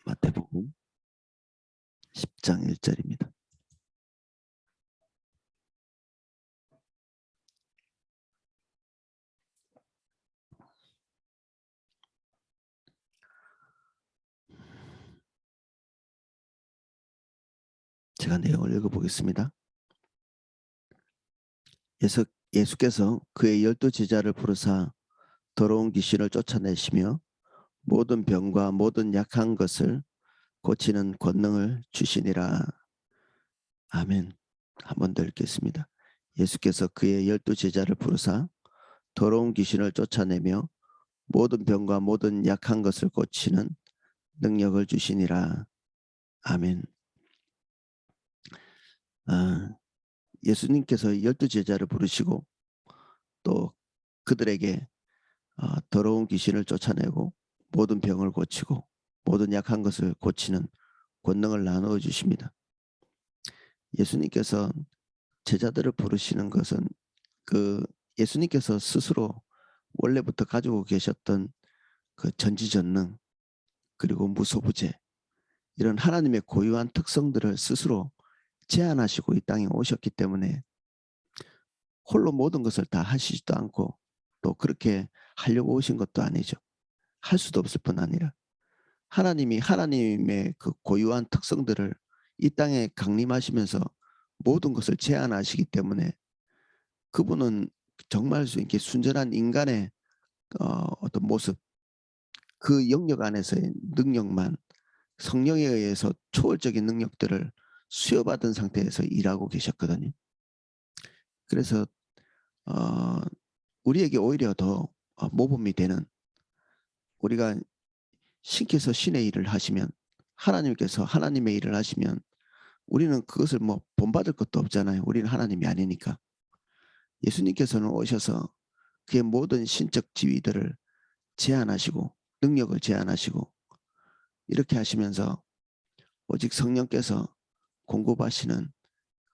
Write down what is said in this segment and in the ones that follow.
마태복음 10장 1절입니다. 제가 내용을 읽어보겠습니다. 예수께서 그의 12제자를 부르사 더러운 귀신을 쫓아내시며 모든 병과 모든 약한 것을 고치는 권능을 주시니라. 아멘. 한 번 더 읽겠습니다. 예수께서 그의 12제자를 부르사 더러운 귀신을 쫓아내며 모든 병과 모든 약한 것을 고치는 능력을 주시니라. 아멘. 예수님께서 12제자를 부르시고 또 그들에게 더러운 귀신을 쫓아내고 모든 병을 고치고 모든 약한 것을 고치는 권능을 나누어 주십니다. 예수님께서 제자들을 부르시는 것은 예수님께서 스스로 원래부터 가지고 계셨던 그 전지전능 그리고 무소부재 이런 하나님의 고유한 특성들을 스스로 제안하시고 이 땅에 오셨기 때문에 홀로 모든 것을 다 하시지도 않고 또 그렇게 하려고 오신 것도 아니죠. 할 수도 없을 뿐 아니라 하나님이 하나님의 그 고유한 특성들을 이 땅에 강림하시면서 모든 것을 제안하시기 때문에 그분은 정말 이렇게 순전한 인간의 어떤 모습, 그 영역 안에서의 능력만 성령에 의해서 초월적인 능력들을 수여받은 상태에서 일하고 계셨거든요. 그래서 우리에게 오히려 더 모범이 되는, 우리가 신께서 신의 일을 하시면 하나님께서 하나님의 일을 하시면 우리는 그것을 뭐 본받을 것도 없잖아요. 우리는 하나님이 아니니까. 예수님께서는 오셔서 그의 모든 신적 지위들을 제한하시고 능력을 제한하시고 이렇게 하시면서 오직 성령께서 공급하시는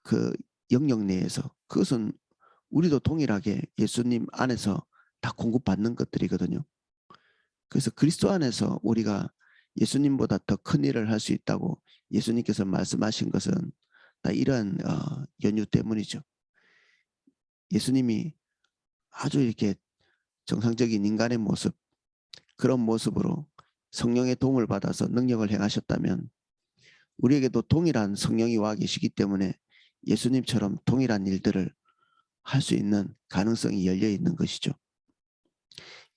그 영역 내에서, 그것은 우리도 동일하게 예수님 안에서 다 공급받는 것들이거든요. 그래서 그리스도 안에서 우리가 예수님보다 더 큰 일을 할 수 있다고 예수님께서 말씀하신 것은 다 이러한 연유 때문이죠. 예수님이 아주 이렇게 정상적인 인간의 모습, 그런 모습으로 성령의 도움을 받아서 능력을 행하셨다면 우리에게도 동일한 성령이 와 계시기 때문에 예수님처럼 동일한 일들을 할 수 있는 가능성이 열려 있는 것이죠.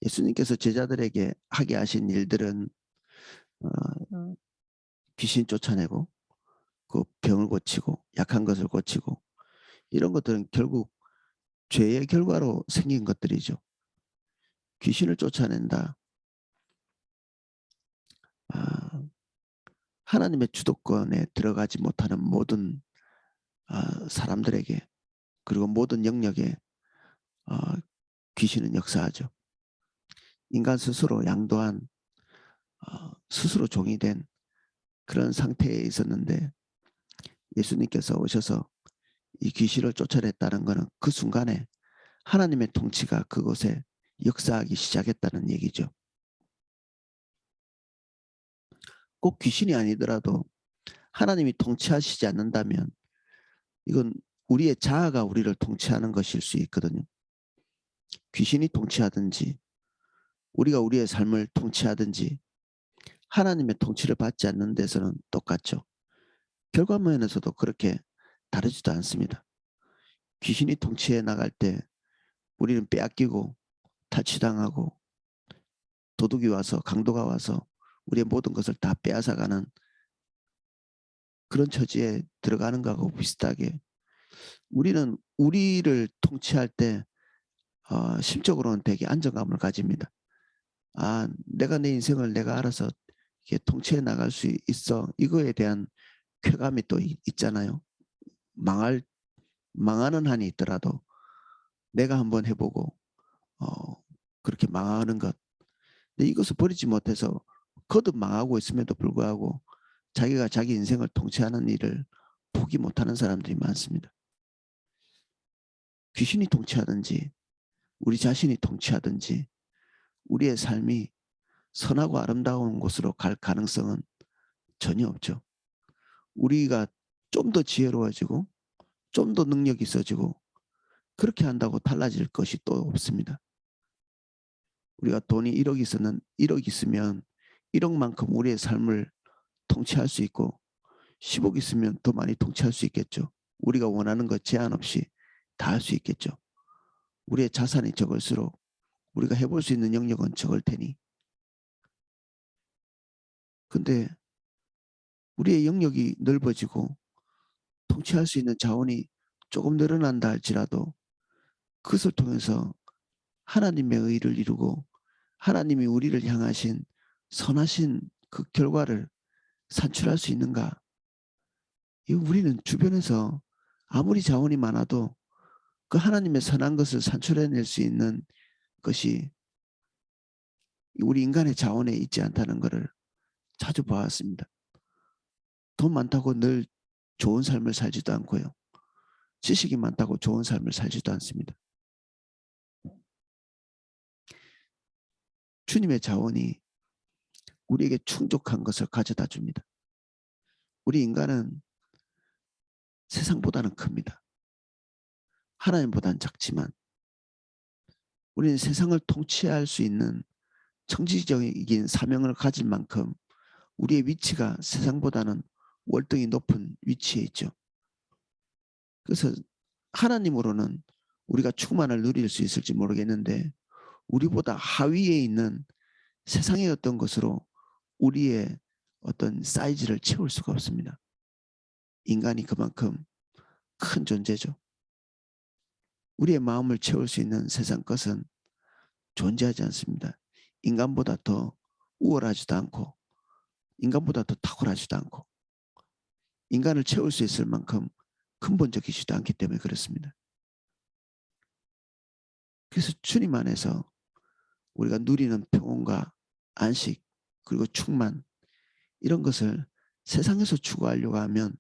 예수님께서 제자들에게 하게 하신 일들은 귀신 쫓아내고 그 병을 고치고 약한 것을 고치고 이런 것들은 결국 죄의 결과로 생긴 것들이죠. 귀신을 쫓아낸다. 하나님의 주도권에 들어가지 못하는 모든 사람들에게, 그리고 모든 영역에 귀신은 역사하죠. 인간 스스로 양도한 스스로 종이 된 그런 상태에 있었는데 예수님께서 오셔서 이 귀신을 쫓아냈다는 것은 그 순간에 하나님의 통치가 그곳에 역사하기 시작했다는 얘기죠. 꼭 귀신이 아니더라도 하나님이 통치하시지 않는다면 이건 우리의 자아가 우리를 통치하는 것일 수 있거든요. 귀신이 통치하든지 우리가 우리의 삶을 통치하든지 하나님의 통치를 받지 않는 데서는 똑같죠. 결과면에서도 그렇게 다르지도 않습니다. 귀신이 통치해 나갈 때 우리는 빼앗기고 탈취당하고 도둑이 와서, 강도가 와서 우리의 모든 것을 다 빼앗아가는 그런 처지에 들어가는 것하고 비슷하게 우리는 우리를 통치할 때 심적으로는 되게 안정감을 가집니다. 내가 내 인생을 내가 알아서 이렇게 통치해 나갈 수 있어. 이거에 대한 쾌감이 또 있잖아요. 망하는 한이 있더라도 내가 한번 해보고 그렇게 망하는 것. 근데 이것을 버리지 못해서 거듭 망하고 있음에도 불구하고 자기가 자기 인생을 통치하는 일을 포기 못하는 사람들이 많습니다. 귀신이 통치하든지 우리 자신이 통치하든지 우리의 삶이 선하고 아름다운 곳으로 갈 가능성은 전혀 없죠. 우리가 좀 더 지혜로워지고 좀 더 능력이 있어지고 그렇게 한다고 달라질 것이 또 없습니다. 우리가 돈이 1억 있으면 1억만큼 우리의 삶을 통치할 수 있고 10억 있으면 더 많이 통치할 수 있겠죠. 우리가 원하는 것 제한 없이 다 할 수 있겠죠. 우리의 자산이 적을수록 우리가 해볼 수 있는 영역은 적을 테니. 근데 우리의 영역이 넓어지고 통치할 수 있는 자원이 조금 늘어난다 할지라도 그것을 통해서 하나님의 의를 이루고 하나님이 우리를 향하신 선하신 그 결과를 산출할 수 있는가? 우리는 주변에서 아무리 자원이 많아도 그 하나님의 선한 것을 산출해낼 수 있는 것이 우리 인간의 자원에 있지 않다는 것을 자주 봐왔습니다. 돈 많다고 늘 좋은 삶을 살지도 않고요. 지식이 많다고 좋은 삶을 살지도 않습니다. 주님의 자원이 우리에게 충족한 것을 가져다 줍니다. 우리 인간은 세상보다는 큽니다. 하나님보다는 작지만 우리는 세상을 통치할 수 있는 청지적인 사명을 가진 만큼 우리의 위치가 세상보다는 월등히 높은 위치에 있죠. 그래서 하나님으로는 우리가 충만을 누릴 수 있을지 모르겠는데 우리보다 하위에 있는 세상의 어떤 것으로 우리의 어떤 사이즈를 채울 수가 없습니다. 인간이 그만큼 큰 존재죠. 우리의 마음을 채울 수 있는 세상 것은 존재하지 않습니다. 인간보다 더 우월하지도 않고 인간보다 더 탁월하지도 않고 인간을 채울 수 있을 만큼 근본적이지도 않기 때문에 그렇습니다. 그래서 주님 안에서 우리가 누리는 평온과 안식 그리고 충만 이런 것을 세상에서 추구하려고 하면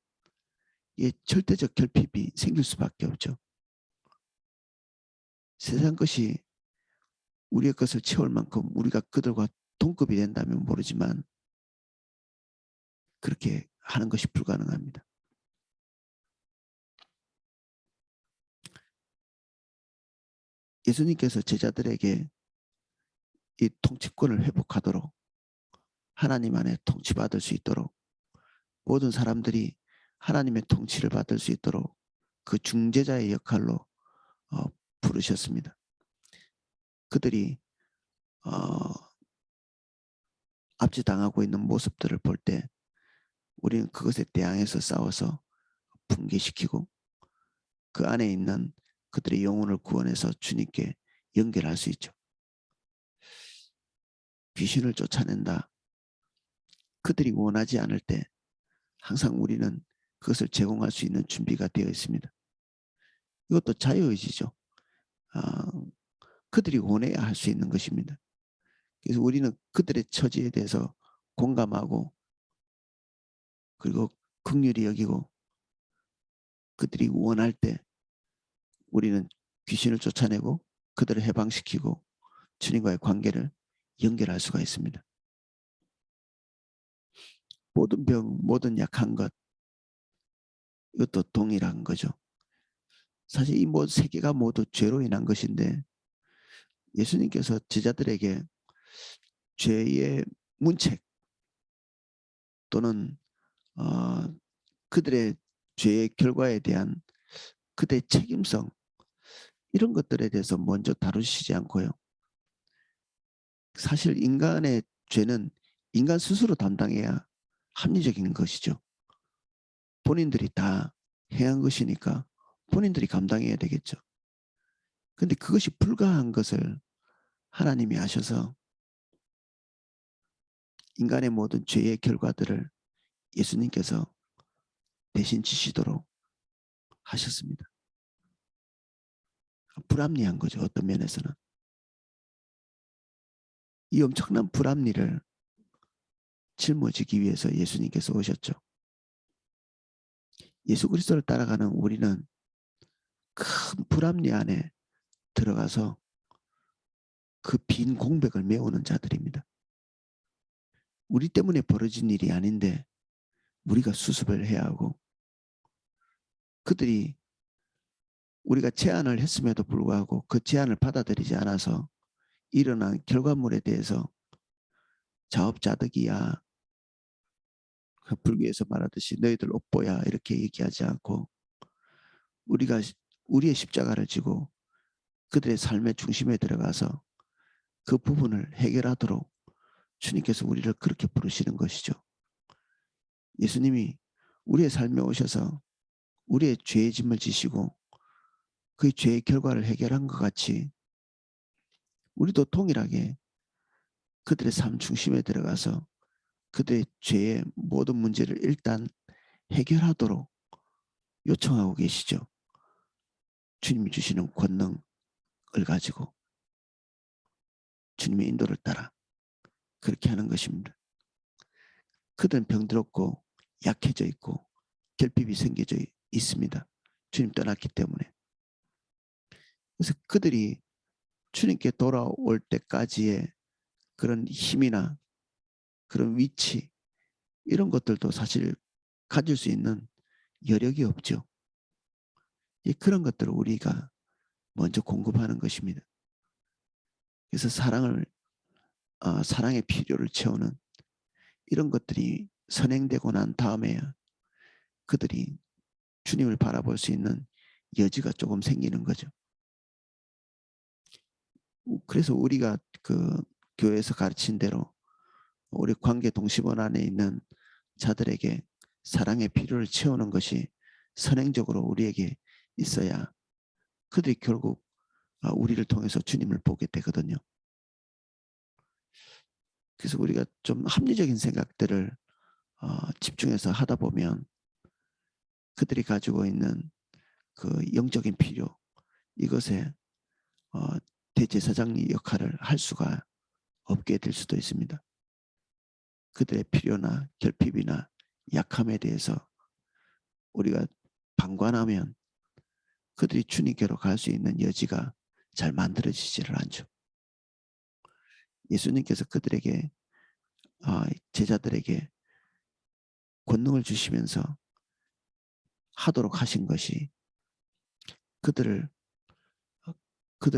이게 절대적 결핍이 생길 수밖에 없죠. 세상 것이 우리의 것을 채울 만큼 우리가 그들과 동급이 된다면 모르지만 그렇게 하는 것이 불가능합니다. 예수님께서 제자들에게 이 통치권을 회복하도록 하나님 안에 통치받을 수 있도록 모든 사람들이 하나님의 통치를 받을 수 있도록 그 중재자의 역할로 부르셨습니다. 그들이 압제당하고 있는 모습들을 볼 때 우리는 그것에 대항해서 싸워서 붕괴시키고 그 안에 있는 그들의 영혼을 구원해서 주님께 연결할 수 있죠. 귀신을 쫓아낸다. 그들이 원하지 않을 때 항상 우리는 그것을 제공할 수 있는 준비가 되어 있습니다. 이것도 자유의지죠. 그들이 원해야 할 수 있는 것입니다. 그래서 우리는 그들의 처지에 대해서 공감하고 그리고 긍휼히 여기고 그들이 원할 때 우리는 귀신을 쫓아내고 그들을 해방시키고 주님과의 관계를 연결할 수가 있습니다. 모든 병, 모든 약한 것 이것도 동일한 거죠. 사실 이 세 개가 모두 죄로 인한 것인데 예수님께서 제자들에게 죄의 문책 또는 그들의 죄의 결과에 대한 그들의 책임성 이런 것들에 대해서 먼저 다루시지 않고요. 사실 인간의 죄는 인간 스스로 담당해야 합리적인 것이죠. 본인들이 다 행한 것이니까 본인들이 감당해야 되겠죠. 그런데 그것이 불가한 것을 하나님이 아셔서 인간의 모든 죄의 결과들을 예수님께서 대신 지시도록 하셨습니다. 불합리한 거죠. 어떤 면에서는. 이 엄청난 불합리를 짊어지기 위해서 예수님께서 오셨죠. 예수 그리스도를 따라가는 우리는 큰 불합리 안에 들어가서 그 빈 공백을 메우는 자들입니다. 우리 때문에 벌어진 일이 아닌데 우리가 수습을 해야 하고, 그들이 우리가 제안을 했음에도 불구하고 그 제안을 받아들이지 않아서 일어난 결과물에 대해서 자업자득이야, 그 불교에서 말하듯이 너희들 업보야, 이렇게 얘기하지 않고 우리가 우리의 십자가를 지고 그들의 삶의 중심에 들어가서 그 부분을 해결하도록 주님께서 우리를 그렇게 부르시는 것이죠. 예수님이 우리의 삶에 오셔서 우리의 죄의 짐을 지시고 그 죄의 결과를 해결한 것 같이 우리도 동일하게 그들의 삶 중심에 들어가서 그들의 죄의 모든 문제를 일단 해결하도록 요청하고 계시죠. 주님이 주시는 권능을 가지고 주님의 인도를 따라 그렇게 하는 것입니다. 그들은 병들었고 약해져 있고 결핍이 생겨져 있습니다. 주님 떠났기 때문에. 그래서 그들이 주님께 돌아올 때까지의 그런 힘이나 그런 위치, 이런 것들도 사실 가질 수 있는 여력이 없죠. 그런 것들을 우리가 먼저 공급하는 것입니다. 그래서 사랑의 필요를 채우는 이런 것들이 선행되고 난 다음에야 그들이 주님을 바라볼 수 있는 여지가 조금 생기는 거죠. 그래서 우리가 그 교회에서 가르친 대로 우리 관계 동심원 안에 있는 자들에게 사랑의 필요를 채우는 것이 선행적으로 우리에게 있어야 그들이 결국 우리를 통해서 주님을 보게 되거든요. 그래서 우리가 좀 합리적인 생각들을 집중해서 하다 보면 그들이 가지고 있는 그 영적인 필요, 이것에 대제사장의 역할을 할 수가 없게 될 수도 있습니다. 그들의 필요나 결핍이나 약함에 대해서 우리가 방관하면 그들이 주님께로 갈 수 있는 여지가 잘 만들어지지를 않죠. 예수님께서 그들에게 제자들에게 권능을 주시면서 하도록 하신 것이 그들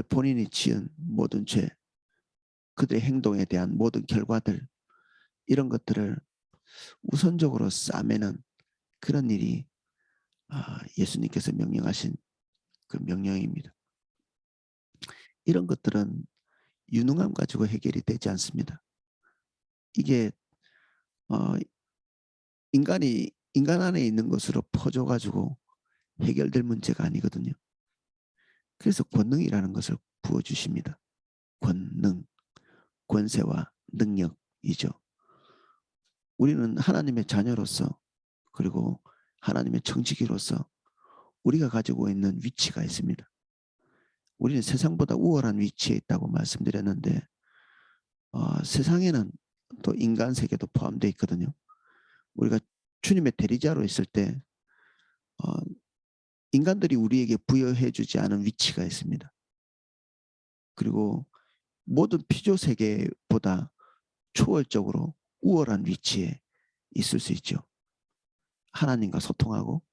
본인이 지은 모든 죄, 그들의 행동에 대한 모든 결과들, 이런 것들을 우선적으로 싸매는 그런 일이 예수님께서 명령하신 그 명령입니다. 이런 것들은 유능함 가지고 해결이 되지 않습니다. 이게 인간 안에 있는 것으로 퍼져 가지고 해결될 문제가 아니거든요. 그래서 권능이라는 것을 부어주십니다. 권능, 권세와 능력이죠. 우리는 하나님의 자녀로서, 그리고 하나님의 청지기로서 우리가 가지고 있는 위치가 있습니다. 우리는 세상보다 우월한 위치에 있다고 말씀드렸는데 세상에는 또 인간 세계도 포함되어 있거든요. 우리가 주님의 대리자로 있을 때 인간들이 우리에게 부여해 주지 않은 위치가 있습니다. 그리고 모든 피조 세계보다 초월적으로 우월한 위치에 있을 수 있죠. 하나님과 소통하고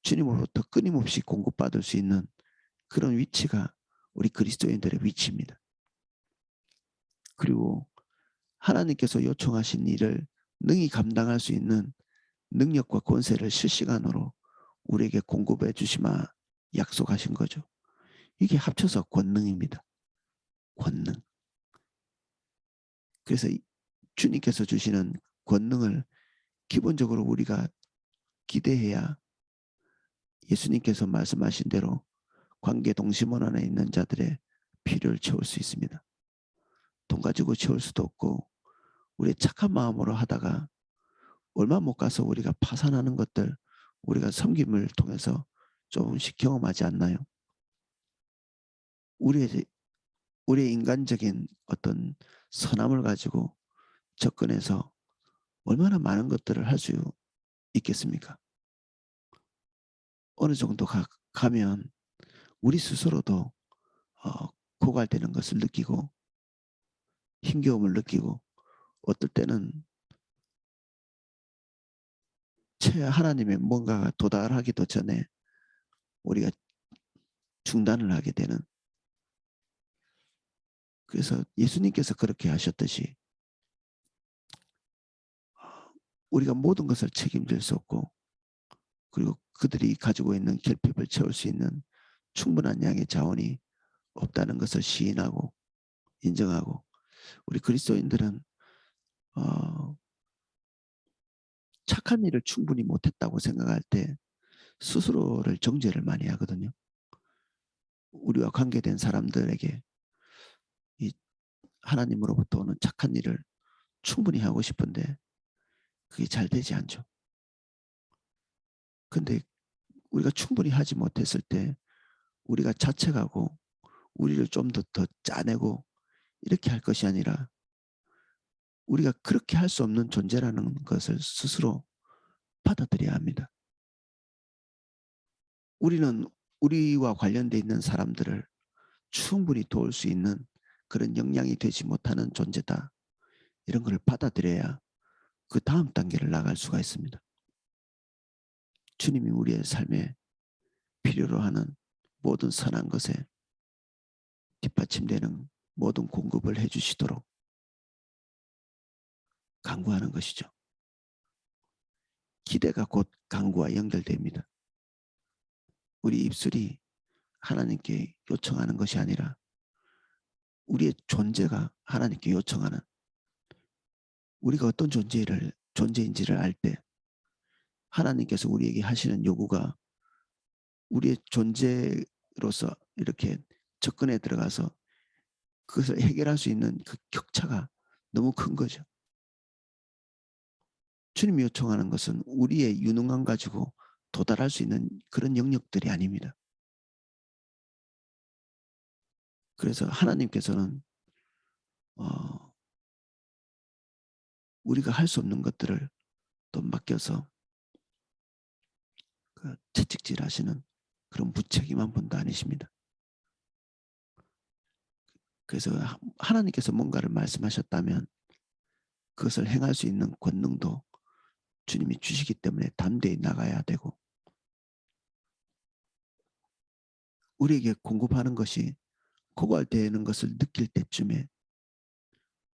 주님으로부터 끊임없이 공급받을 수 있는 그런 위치가 우리 그리스도인들의 위치입니다. 그리고 하나님께서 요청하신 일을 능히 감당할 수 있는 능력과 권세를 실시간으로 우리에게 공급해 주시마 약속하신 거죠. 이게 합쳐서 권능입니다. 권능. 그래서 주님께서 주시는 권능을 기본적으로 우리가 기대해야 예수님께서 말씀하신 대로 관계 동심원 안에 있는 자들의 필요를 채울 수 있습니다. 돈 가지고 채울 수도 없고 우리의 착한 마음으로 하다가 얼마 못 가서 우리가 파산하는 것들, 우리가 섬김을 통해서 조금씩 경험하지 않나요? 우리의 인간적인 어떤 선함을 가지고 접근해서 얼마나 많은 것들을 할 수 있겠습니까? 어느 정도 가면 우리 스스로도 고갈되는 것을 느끼고 힘겨움을 느끼고 어떨 때는 하나님의 뭔가가 도달하기도 전에 우리가 중단을 하게 되는, 그래서 예수님께서 그렇게 하셨듯이 우리가 모든 것을 책임질 수 없고, 그리고 그들이 가지고 있는 결핍을 채울 수 있는 충분한 양의 자원이 없다는 것을 시인하고 인정하고, 우리 그리스도인들은 착한 일을 충분히 못했다고 생각할 때 스스로를 정죄를 많이 하거든요. 우리와 관계된 사람들에게 이 하나님으로부터 오는 착한 일을 충분히 하고 싶은데 그게 잘 되지 않죠. 근데 우리가 충분히 하지 못했을 때 우리가 자책하고 우리를 좀 더 짜내고 이렇게 할 것이 아니라, 우리가 그렇게 할 수 없는 존재라는 것을 스스로 받아들여야 합니다. 우리는 우리와 관련되어 있는 사람들을 충분히 도울 수 있는 그런 역량이 되지 못하는 존재다, 이런 걸 받아들여야 그 다음 단계를 나갈 수가 있습니다. 주님이 우리의 삶에 필요로 하는 모든 선한 것에 뒷받침되는 모든 공급을 해주시도록 간구하는 것이죠. 기대가 곧 간구와 연결됩니다. 우리 입술이 하나님께 요청하는 것이 아니라 우리의 존재가 하나님께 요청하는, 우리가 어떤 존재인지를 알 때 하나님께서 우리에게 하시는 요구가 우리의 존재로서 이렇게 접근에 들어가서 그것을 해결할 수 있는 그 격차가 너무 큰 거죠. 주님이 요청하는 것은 우리의 유능함 가지고 도달할 수 있는 그런 영역들이 아닙니다. 그래서 하나님께서는 우리가 할 수 없는 것들을 또 맡겨서 채찍질하시는 그런 무책임한 분도 아니십니다. 그래서 하나님께서 뭔가를 말씀하셨다면 그것을 행할 수 있는 권능도 주님이 주시기 때문에 담대히 나가야 되고, 우리에게 공급하는 것이 고갈되는 것을 느낄 때쯤에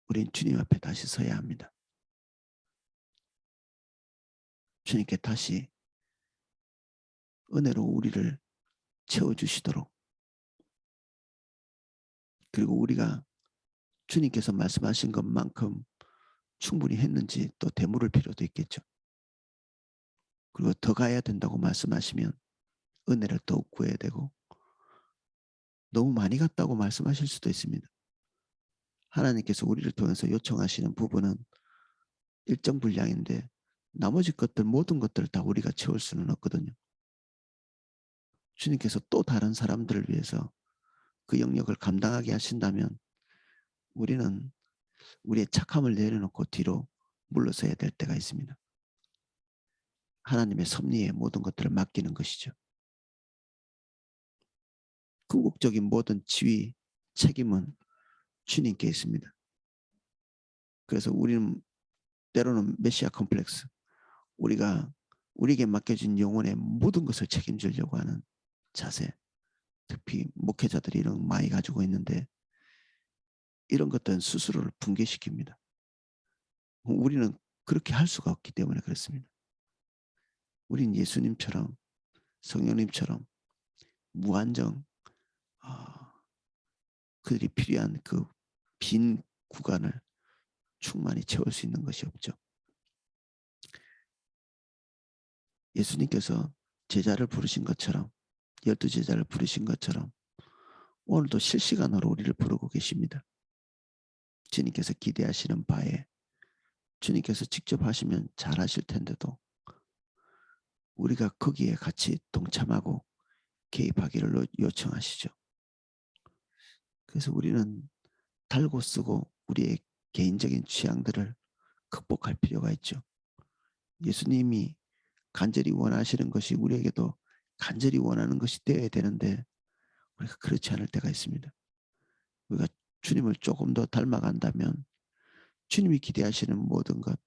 우리는 주님 앞에 다시 서야 합니다. 주님께 다시 은혜로 우리를 채워주시도록, 그리고 우리가 주님께서 말씀하신 것만큼 충분히 했는지 또 되물을 필요도 있겠죠. 그리고 더 가야 된다고 말씀하시면 은혜를 더욱 구해야 되고, 너무 많이 갔다고 말씀하실 수도 있습니다. 하나님께서 우리를 통해서 요청하시는 부분은 일정 분량인데 나머지 것들, 모든 것들을 다 우리가 채울 수는 없거든요. 주님께서 또 다른 사람들을 위해서 그 영역을 감당하게 하신다면 우리는 우리의 착함을 내려놓고 뒤로 물러서야 될 때가 있습니다. 하나님의 섭리에 모든 것들을 맡기는 것이죠. 궁극적인 모든 지위, 책임은 주님께 있습니다. 그래서 우리는 때로는 메시아 컴플렉스, 우리에게 맡겨진 영혼의 모든 것을 책임지려고 하는 자세, 특히 목회자들이 이런 많이 가지고 있는데, 이런 것들은 스스로를 붕괴시킵니다. 우리는 그렇게 할 수가 없기 때문에 그렇습니다. 우린 예수님처럼, 성령님처럼 무한정 그들이 필요한 그 빈 구간을 충만히 채울 수 있는 것이 없죠. 예수님께서 제자를 부르신 것처럼, 12제자를 부르신 것처럼 오늘도 실시간으로 우리를 부르고 계십니다. 주님께서 기대하시는 바에 주님께서 직접 하시면 잘하실 텐데도 우리가 거기에 같이 동참하고 개입하기를 요청하시죠. 그래서 우리는 달고 쓰고 우리의 개인적인 취향들을 극복할 필요가 있죠. 예수님이 간절히 원하시는 것이 우리에게도 간절히 원하는 것이 되어야 되는데 우리가 그렇지 않을 때가 있습니다. 우리가 주님을 조금 더 닮아간다면 주님이 기대하시는 모든 것,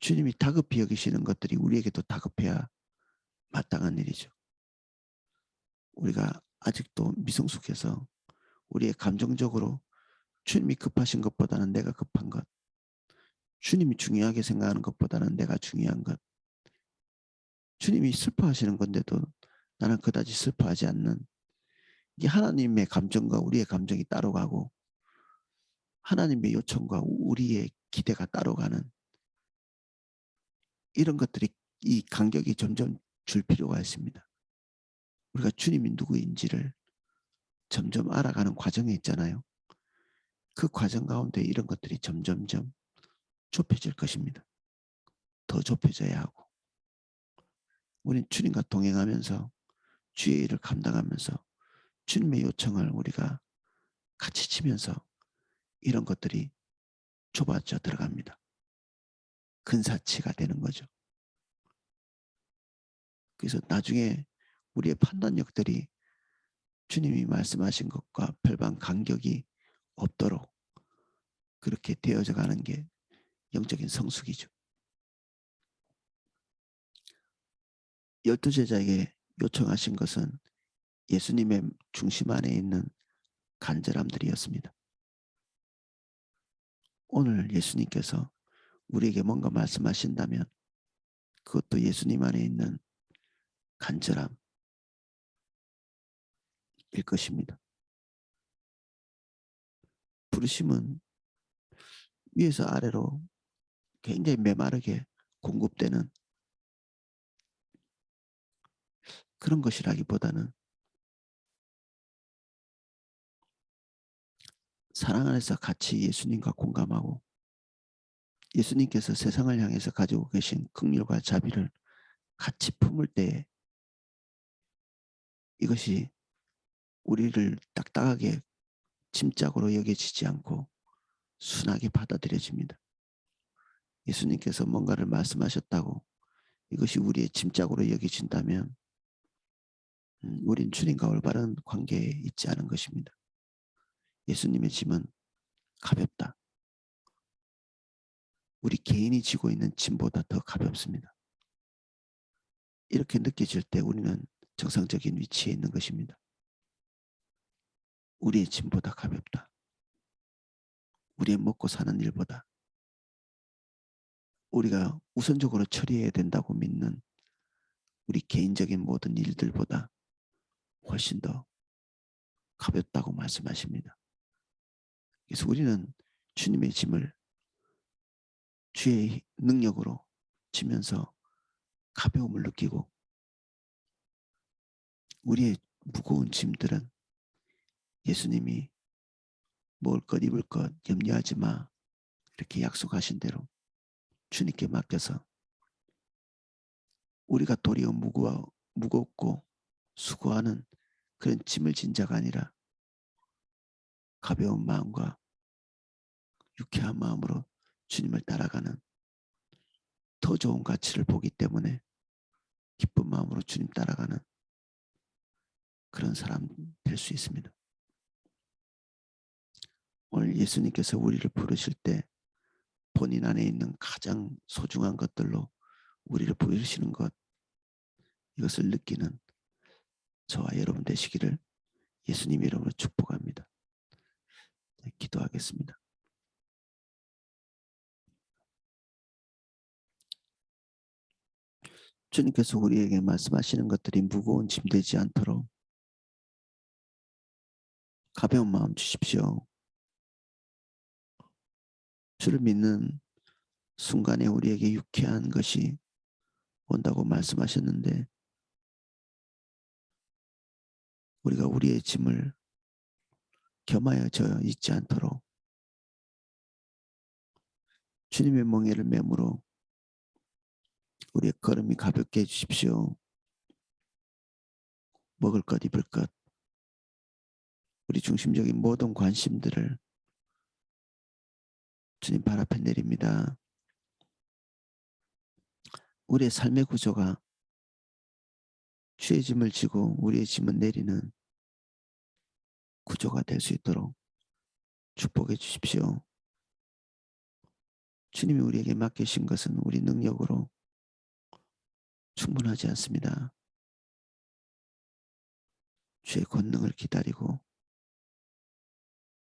주님이 다급히 여기시는 것들이 우리에게도 다급해야 마땅한 일이죠. 우리가 아직도 미성숙해서 우리의 감정적으로 주님이 급하신 것보다는 내가 급한 것, 주님이 중요하게 생각하는 것보다는 내가 중요한 것, 주님이 슬퍼하시는 건데도 나는 그다지 슬퍼하지 않는, 이게 하나님의 감정과 우리의 감정이 따로 가고 하나님의 요청과 우리의 기대가 따로 가는 이런 것들이, 이 간격이 점점 줄 필요가 있습니다. 우리가 주님이 누구인지를 점점 알아가는 과정에 있잖아요. 그 과정 가운데 이런 것들이 점점점 좁혀질 것입니다. 더 좁혀져야 하고, 우린 주님과 동행하면서 주의 일을 감당하면서 주님의 요청을 우리가 같이 치면서 이런 것들이 좁아져 들어갑니다. 근사치가 되는 거죠. 그래서 나중에 우리의 판단력들이 주님이 말씀하신 것과 별반 간격이 없도록 그렇게 되어져 가는 게 영적인 성숙이죠. 12제자에게 요청하신 것은 예수님의 중심 안에 있는 간절함들이었습니다. 오늘 예수님께서 우리에게 뭔가 말씀하신다면 그것도 예수님 안에 있는 간절함일 것입니다. 부르심은 위에서 아래로 굉장히 메마르게 공급되는 그런 것이라기보다는 사랑 안에서 같이 예수님과 공감하고 예수님께서 세상을 향해서 가지고 계신 긍휼과 자비를 같이 품을 때 이것이 우리를 딱딱하게 짐짝으로 여겨지지 않고 순하게 받아들여집니다. 예수님께서 뭔가를 말씀하셨다고 이것이 우리의 짐짝으로 여겨진다면 우린 주님과 올바른 관계에 있지 않은 것입니다. 예수님의 짐은 가볍다. 우리 개인이 지고 있는 짐보다 더 가볍습니다. 이렇게 느껴질 때 우리는 정상적인 위치에 있는 것입니다. 우리의 짐보다 가볍다. 우리의 먹고 사는 일보다 우리가 우선적으로 처리해야 된다고 믿는 우리 개인적인 모든 일들보다 훨씬 더 가볍다고 말씀하십니다. 그래서 우리는 주님의 짐을 주의 능력으로 지면서 가벼움을 느끼고 우리의 무거운 짐들은 예수님이 먹을 것 입을 것 염려하지 마 이렇게 약속하신 대로 주님께 맡겨서 우리가 도리어 무겁고 수고하는 그런 짐을 진 자가 아니라 가벼운 마음과 유쾌한 마음으로 주님을 따라가는 더 좋은 가치를 보기 때문에 기쁜 마음으로 주님 따라가는 그런 사람 될 수 있습니다. 오늘 예수님께서 우리를 부르실 때 본인 안에 있는 가장 소중한 것들로 우리를 부르시는 것, 이것을 느끼는 저와 여러분 되시기를 예수님 이름으로 축복합니다. 네, 기도하겠습니다. 주님께서 우리에게 말씀하시는 것들이 무거운 짐 되지 않도록 가벼운 마음 주십시오. 주를 믿는 순간에 우리에게 유쾌한 것이 온다고 말씀하셨는데 우리가 우리의 짐을 겸하여져 있지 않도록 주님의 멍에를 메물어 우리의 걸음이 가볍게 해주십시오. 먹을 것 입을 것 우리 중심적인 모든 관심들을 주님 발 앞에 내립니다. 우리의 삶의 구조가 주의 짐을 지고 우리의 짐을 내리는 구조가 될 수 있도록 축복해 주십시오. 주님이 우리에게 맡기신 것은 우리 능력으로 충분하지 않습니다. 주의 권능을 기다리고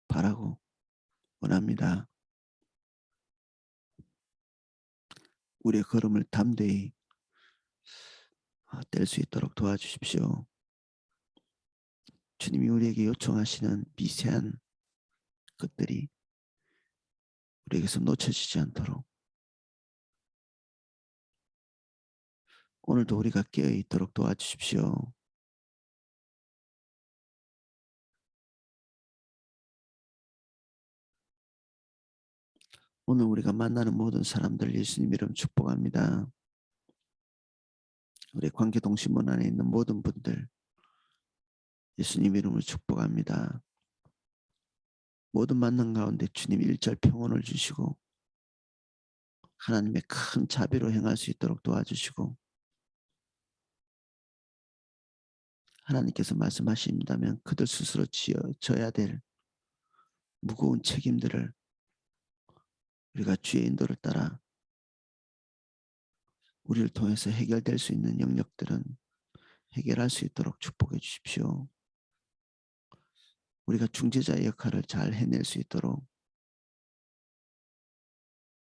바라고 원합니다. 우리의 걸음을 담대히 뗄 수 있도록 도와주십시오. 주님이 우리에게 요청하시는 미세한 것들이 우리에게서 놓쳐지지 않도록 오늘도 우리가 깨어 있도록 도와주십시오. 오늘 우리가 만나는 모든 사람들 예수님 이름 축복합니다. 우리 관계동신문 안에 있는 모든 분들 예수님 이름으로 축복합니다. 모든 만남 가운데 주님 일절 평온을 주시고 하나님의 큰 자비로 행할 수 있도록 도와주시고 하나님께서 말씀하신다면 그들 스스로 져야 될 무거운 책임들을 우리가 주의 인도를 따라 우리를 통해서 해결될 수 있는 영역들은 해결할 수 있도록 축복해 주십시오. 우리가 중재자의 역할을 잘 해낼 수 있도록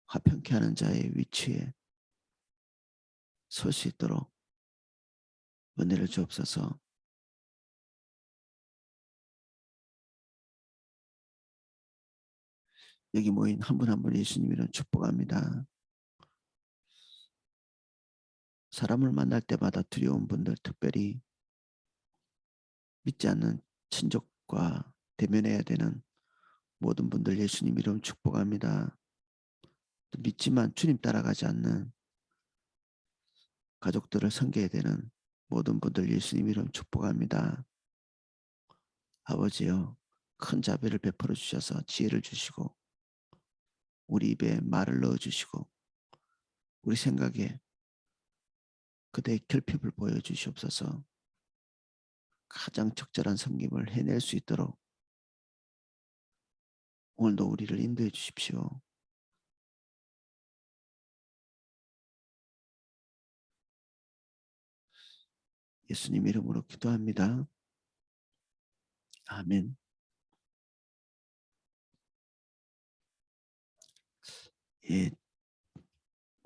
화평케 하는 자의 위치에 설 수 있도록 은혜를 주옵소서. 여기 모인 한 분 한 분 예수님 이름 축복합니다. 사람을 만날 때마다 두려운 분들, 특별히 믿지 않는 친족과 대면해야 되는 모든 분들 예수님 이름 축복합니다. 또 믿지만 주님 따라가지 않는 가족들을 섬겨야 되는 모든 분들 예수님 이름 축복합니다. 아버지여, 큰 자비를 베풀어 주셔서 지혜를 주시고 우리 입에 말을 넣어 주시고 우리 생각에 그대의 결핍을 보여주시옵소서. 가장 적절한 섬김을 해낼 수 있도록 오늘도 우리를 인도해 주십시오. 예수님 이름으로 기도합니다. 아멘. 예,